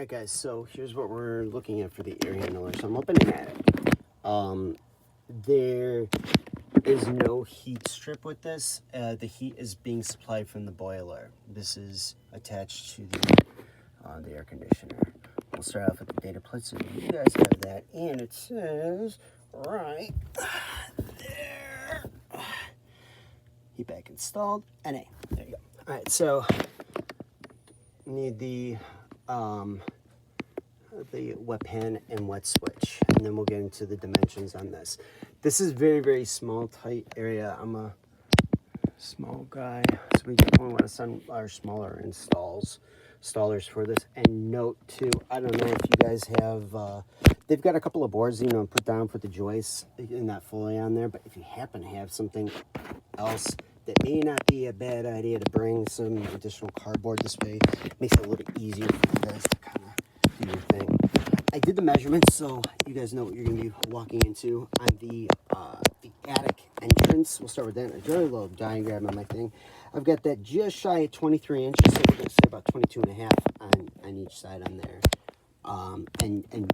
Alright guys, so here's what we're looking at for the air handler. So I'm opening at it. There is no heat strip with this. The heat is being supplied from the boiler. This is attached to the air conditioner. We'll start off with the data plate so you guys have that. And it says right there. Heat back installed. NA. There you go. Alright, so need the wet pan and wet switch, and then we'll get into the dimensions on this. This is very small, tight area. I'm a small guy, so we definitely want to send our smaller installers for this. And note too, I don't know if you guys have they've got a couple of boards, put down for the joists and not fully on there, but if you happen to have something else, that may not be a bad idea to bring some additional cardboard. This way it makes it a little easier for you guys to kind of do your thing. I did the measurements so you guys know what you're going to be walking into on the attic entrance. We'll start with that. I drew a little diagram on my thing. I've got that just shy of 23 inches, so we're going to say about 22 and a half on each side on there. And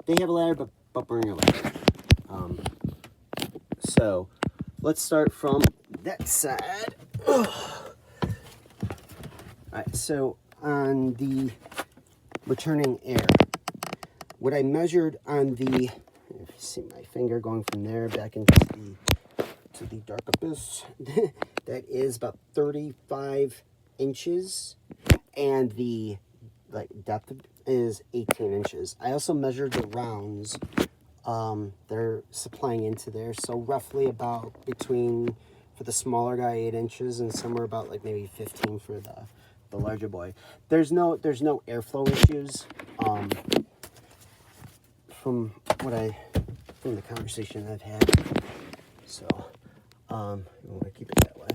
they have a ladder, but bring a ladder. So let's start from that side. All right, so on the returning air, what I measured on the, if you see my finger going from there back into the dark abyss, that is about 35 inches, and the depth is 18 inches. I also measured the rounds they're supplying into there, so roughly about between, for the smaller guy, 8 inches, and somewhere about maybe 15 for the larger boy. There's no airflow issues from the conversation I've had. So we want to keep it that way.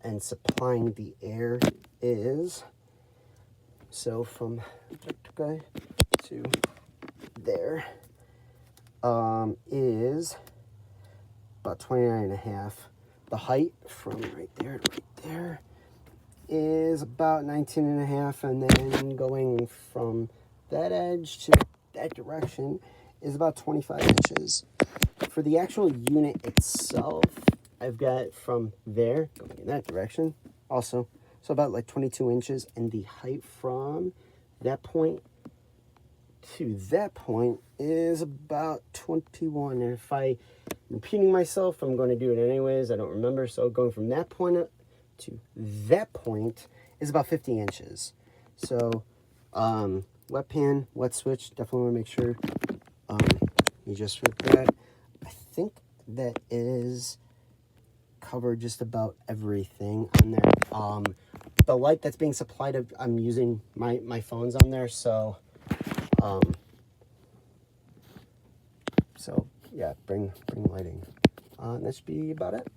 And supplying the air is, so from guy to there is about 29 and a half. The height from right there to right there is about 19 and a half, and then going from that edge to that direction is about 25 inches. For the actual unit itself, I've got from there going in that direction also, so about 22 inches, and the height from that point to that point is about 21. And if I'm repeating myself, I'm going to do it anyways. I don't remember. So going from that point up to that point is about 50 inches. So wet pan, wet switch, definitely want to make sure you just for that. I think that is covered just about everything on there. The light that's being supplied, I'm using my phones on there, so yeah, bring lighting. That should be about it.